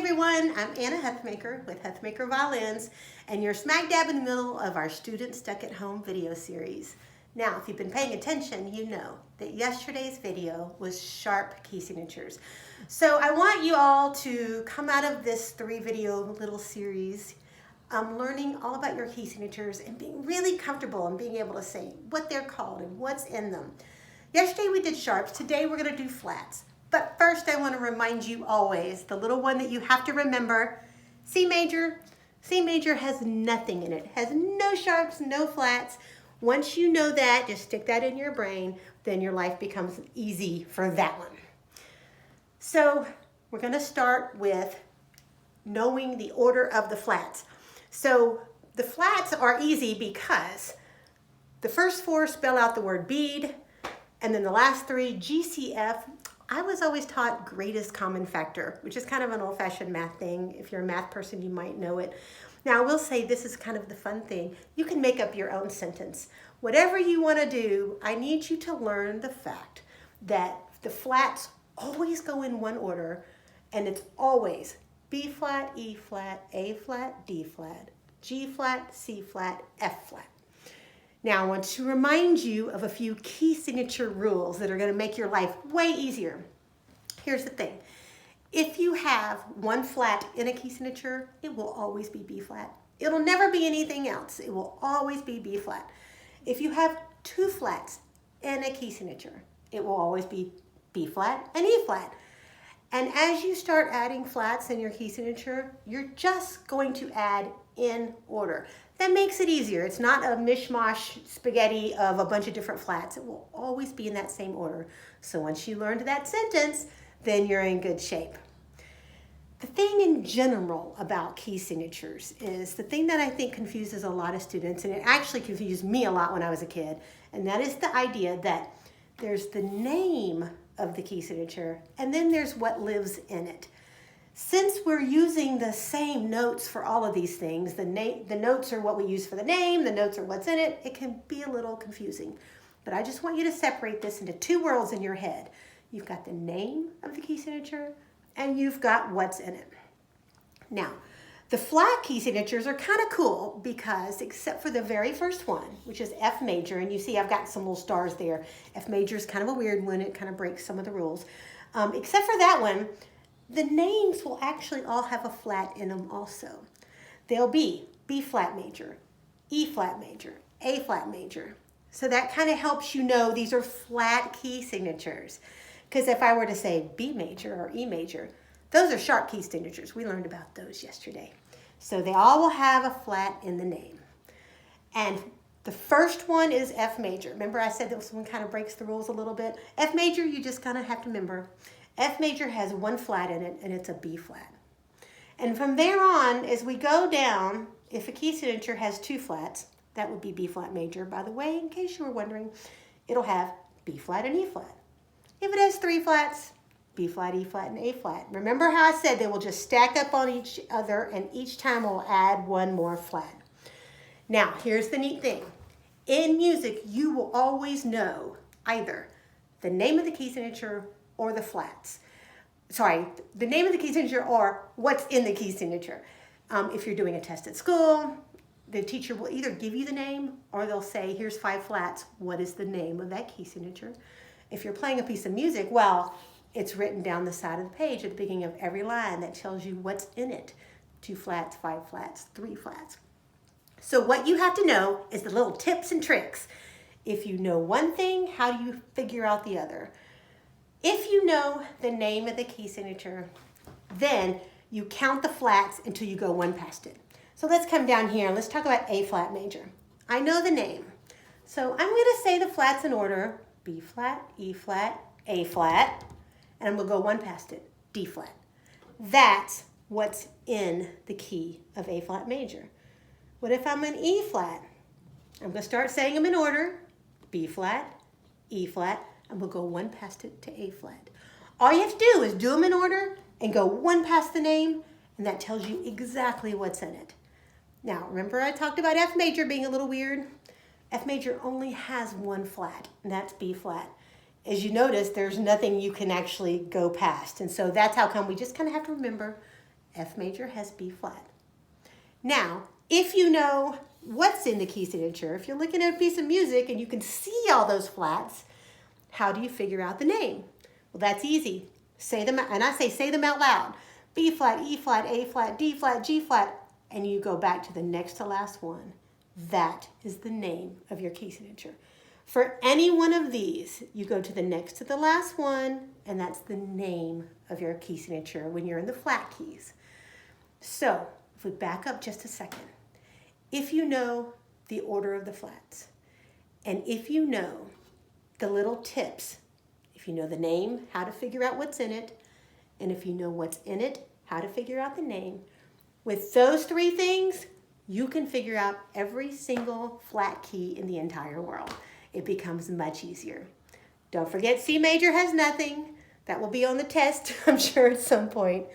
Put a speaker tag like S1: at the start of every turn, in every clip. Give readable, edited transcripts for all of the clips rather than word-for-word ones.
S1: everyone, I'm Anna Huthmaker with Huthmaker Violins, and you're smack dab in the middle of our Student Stuck at Home video series. Now, if you've been paying attention, you know that yesterday's video was sharp key signatures. So I want you all to come out of this 3-video little series learning all about your key signatures and being really comfortable and being able to say what they're called and what's in them. Yesterday we did sharps, today we're going to do flats. But first I want to remind you always, the little one that you have to remember, C major. C major has nothing in it, has no sharps, no flats. Once you know that, just stick that in your brain, then your life becomes easy for that one. So we're going to start with knowing the order of the flats. So the flats are easy because the first 4 spell out the word bead, and then the last 3, GCF. I was always taught greatest common factor, which is kind of an old-fashioned math thing. If you're a math person, you might know it. Now, I will say this is kind of the fun thing. You can make up your own sentence. Whatever you want to do, I need you to learn the fact that the flats always go in one order, and it's always B flat, E flat, A flat, D flat, G flat, C flat, F flat. Now, I want to remind you of a few key signature rules that are going to make your life way easier. Here's the thing. If you have one flat in a key signature, it will always be B flat. It'll never be anything else. It will always be B flat. If you have 2 flats in a key signature, it will always be B flat and E flat. And as you start adding flats in your key signature, you're just going to add in order. That makes it easier. It's not a mishmash spaghetti of a bunch of different flats. It will always be in that same order. So once you learned that sentence, then you're in good shape. The thing in general about key signatures is the thing that I think confuses a lot of students, and it actually confused me a lot when I was a kid, and that is the idea that there's the name of the key signature, and then there's what lives in it. Since we're using the same notes for all of these things, the notes are what we use for the name, the notes are what's in it, it can be a little confusing. But I just want you to separate this into 2 worlds in your head. You've got the name of the key signature, and you've got what's in it. Now, the flat key signatures are kind of cool because, except for the very first one, which is F major, and you see I've got some little stars there. F major is kind of a weird one. It kind of breaks some of the rules. Except for that one, the names will actually all have a flat in them also. They'll be B flat major, E flat major, A flat major. So that kind of helps you know these are flat key signatures. Because if I were to say B major or E major, those are sharp key signatures. We learned about those yesterday. So they all will have a flat in the name. And the first one is F major. Remember I said this one kind of breaks the rules a little bit? F major, you just kind of have to remember. F major has 1 flat in it, and it's a B flat. And from there on, as we go down, if a key signature has 2 flats, that would be B flat major. By the way, in case you were wondering, it'll have B flat and E flat. If it has 3 flats, B flat, E flat, and A flat. Remember how I said they will just stack up on each other, and each time we'll add 1 more flat. Now, here's the neat thing. In music, you will always know either the name of the key signature or the flats. Sorry, the name of the key signature or what's in the key signature. If you're doing a test at school, the teacher will either give you the name or they'll say, here's 5 flats. What is the name of that key signature? If you're playing a piece of music, well, it's written down the side of the page at the beginning of every line that tells you what's in it. 2 flats, 5 flats, 3 flats. So what you have to know is the little tips and tricks. If you know one thing, how do you figure out the other? If you know the name of the key signature, then you count the flats until you go 1 past it. So let's come down here and let's talk about A flat major. I know the name. So I'm going to say the flats in order: B flat, E flat, A flat, and I'm going to go 1 past it, D flat. That's what's in the key of A flat major. What if I'm in E flat? I'm going to start saying them in order: B flat, E flat, and we'll go 1 past it to A flat. All you have to do is do them in order and go 1 past the name, and that tells you exactly what's in it. Now, remember I talked about F major being a little weird? F major only has 1 flat, and that's B flat. As you notice, there's nothing you can actually go past, and so that's how come we just kind of have to remember F major has B flat. Now, if you know what's in the key signature, if you're looking at a piece of music and you can see all those flats, how do you figure out the name? Well, that's easy. Say them, and I say them out loud. B flat, E flat, A flat, D flat, G flat, and you go back to the next to last one. That is the name of your key signature. For any one of these, you go to the next to the last one, and that's the name of your key signature when you're in the flat keys. So, if we back up just a second, if you know the order of the flats, and if you know the little tips, if you know the name, how to figure out what's in it, and if you know what's in it, how to figure out the name, with those three things, you can figure out every single flat key in the entire world. It becomes much easier. Don't forget C major has nothing. That will be on the test, I'm sure, at some point.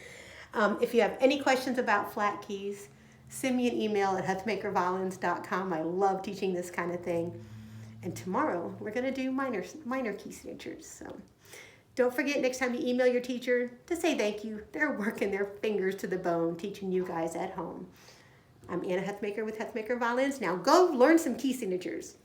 S1: If you have any questions about flat keys, send me an email at huthmakerviolins.com. I love teaching this kind of thing. And tomorrow, we're going to do minor key signatures. So don't forget next time you email your teacher to say thank you. They're working their fingers to the bone teaching you guys at home. I'm Anna Huthmaker with Huthmaker Violins. Now go learn some key signatures.